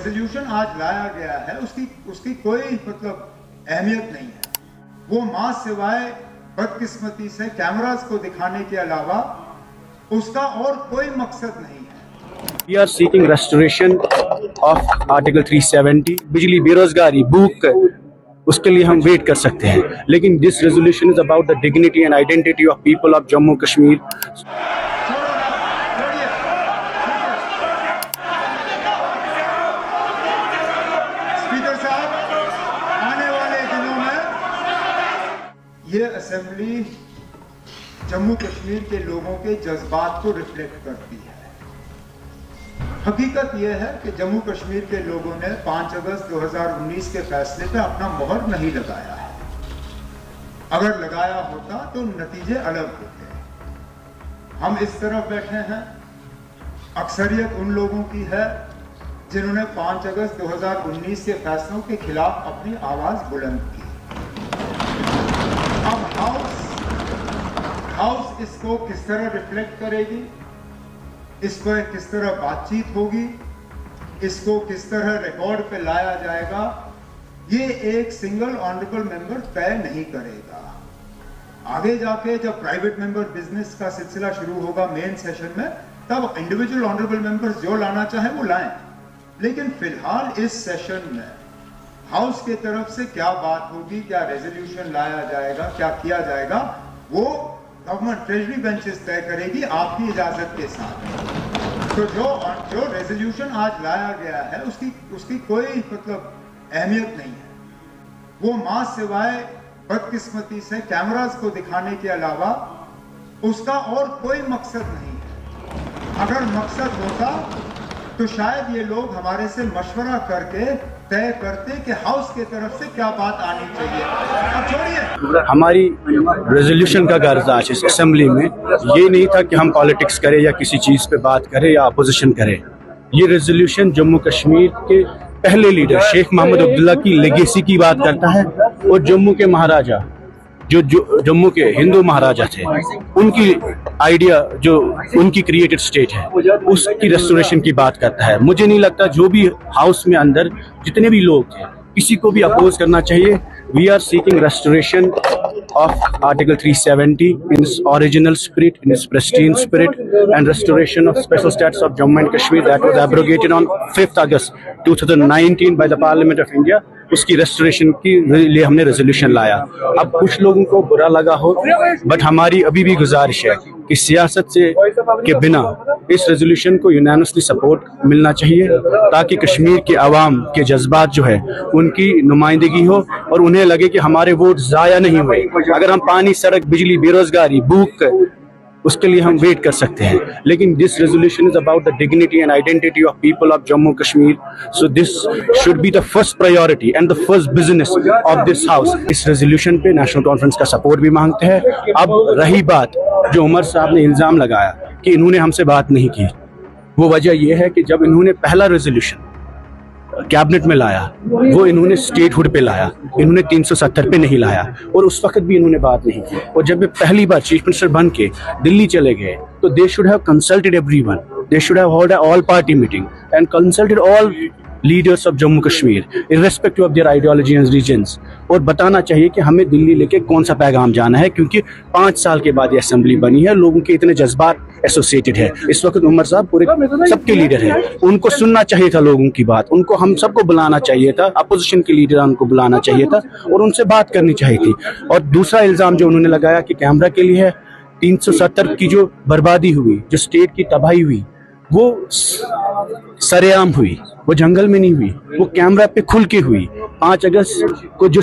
Resolution आज लाया गया है उसकी कोई मतलब अहमियत नहीं है। वो मां सिवाय बदकिस्मती से कैमरास को दिखाने के अलावा उसका और कोई मकसद नहीं है। We are seeking restoration of Article 370. बिजली बेरोजगारी भूख उसके लिए हम वेट कर सकते हैं, लेकिन this resolution is about the dignity and identity of people of Jammu Kashmir. Speaker साहब, आने वाले दिनों में ये असेंबली जम्मू कश्मीर के लोगों के जज्बात को रिफ्लेक्ट करती है। हकीकत यह है कि जम्मू कश्मीर के लोगों ने 5 अगस्त 2019 के फैसले पे अपना मोहर नहीं लगाया है। अगर लगाया होता तो नतीजे अलग होते। हम इस तरफ बैठे हैं, अक्सरियत उन लोगों की है जिन्होंने 5 अगस्त 2019 के फैसलों के खिलाफ अपनी आवाज बुलंद की। अब हाउस इसको किस तरह रिफ्लेक्ट करेगी, इस पर किस तरह बातचीत होगी, इसको किस तरह रिकॉर्ड पे लाया जाएगा, ये एक सिंगल ऑनरेबल मेंबर तय नहीं करेगा। आगे जाके जब प्राइवेट मेंबर बिजनेस का सिलसिला शुरू होगा मेन सेशन में, तब इंडिविजुअल ऑनरेबल मेंबर्स जो लाना चाहे वो लाएं। लेकिन फिलहाल इस सेशन में हाउस के तरफ से क्या बात होगी, क्या रेजोल्यूशन लाया जाएगा, क्या किया जाएगा, वो गवर्नमेंट ट्रेजरी बेंचेस तय करेगी आपकी इजाजत के साथ। तो जो रेजोल्यूशन आज लाया गया है उसकी कोई मतलब अहमियत नहीं है। वो मां सिवाय बदकिस्मती से कैमरास को दिखाने के अलावा उसका और कोई मकसद नहीं है। अगर मकसद होता तो शायद ये लोग हमारे से मशवरा करके तय करते कि हाउस की तरफ से क्या बात आनी चाहिए। अब छोड़िए, हमारी रेजोल्यूशन का गर्ज आज इस असेंबली में ये नहीं था कि हम पॉलिटिक्स करें या किसी चीज़ पे बात करें या अपोजिशन करें। ये रेजोल्यूशन जम्मू कश्मीर के पहले लीडर शेख मोहम्मद अब्दुल्ला की लेगेसी की बात करता है, और जम्मू के महाराजा जो जम्मू के हिंदू महाराजा थे उनकी आइडिया जो उनकी क्रिएटेड स्टेट है उसकी रेस्टोरेशन की बात करता है। मुझे नहीं लगता जो भी हाउस में अंदर जितने भी लोग थे किसी को भी अपोज करना चाहिए। We are seeking restoration of Article 370 in its original spirit, in its pristine spirit, and restoration of special status of Jammu and Kashmir that was abrogated on 5th August 2019 by the Parliament of India. उसकी restoration के लिए हमने resolution लाया। अब कुछ लोगों को बुरा लगा हो, बट हमारी अभी भी गुजारिश है कि सियासत से के बिना इस रेजोल्यूशन को यूनानिमसली सपोर्ट मिलना चाहिए, ताकि कश्मीर के अवाम के जज्बात जो है उनकी नुमाइंदगी हो और उन्हें लगे कि हमारे वोट ज़ाया नहीं हुए। अगर हम पानी, सड़क, बिजली, बेरोजगारी, भूख उसके लिए हम वेट कर सकते हैं, लेकिन this resolution is about the dignity and identity of people of Jammu Kashmir. So this should be the first priority and the first business of this house. इस रेजोल्यूशन पे नेशनल कॉन्फ्रेंस का सपोर्ट भी मांगते हैं। अब रही बात जो उमर साहब ने इल्जाम लगाया कि इन्होंने हमसे बात नहीं की, वो वजह यह है कि जब इन्होंने पहला रेजोल्यूशन कैबिनेट में लाया वो इन्होंने स्टेटहुड पे लाया, इन्होंने 370 पे नहीं लाया, और उस वक्त भी इन्होंने बात नहीं की। और जब ये पहली बार चीफ मिनिस्टर बन के दिल्ली चले गए तो they should have consulted everyone, they should have hold all party meeting and consulted all leaders of Jammu Kashmir irrespective of their ideology and reasons, और बताना चाहिए कि हमें दिल्ली लेके कौन सा पैगाम जाना है, क्योंकि 5 साल के बाद ये असेंबली बनी है, लोगों के इतने जज्बात एसोसिएटेड है। इस वक्त उमर साहब पूरे सबके लीडर हैं, उनको सुनना चाहिए था लोगों की बात, उनको हम सबको बुलाना चाहिए था, अपोजिशन के लीडर उनको बुलाना चाहिए था और उनसे बात करनी चाहिए थी। और दूसरा इल्ज़ाम जो उन्होंने लगाया कि कैमरा के लिए है, 370 की जो बर्बादी हुई, जो स्टेट की तबाही हुई, वो सरेआम हुई, वो जंगल में नहीं हुई, वो कैमरा पे खुल के हुई। 5 अगस्त को जो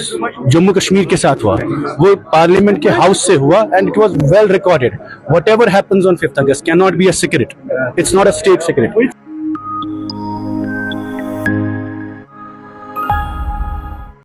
जम्मू कश्मीर के साथ हुआ वो पार्लियामेंट के हाउस से हुआ, and it was well recorded. Whatever happens on 5th August can not be a secret, it's not a state secret.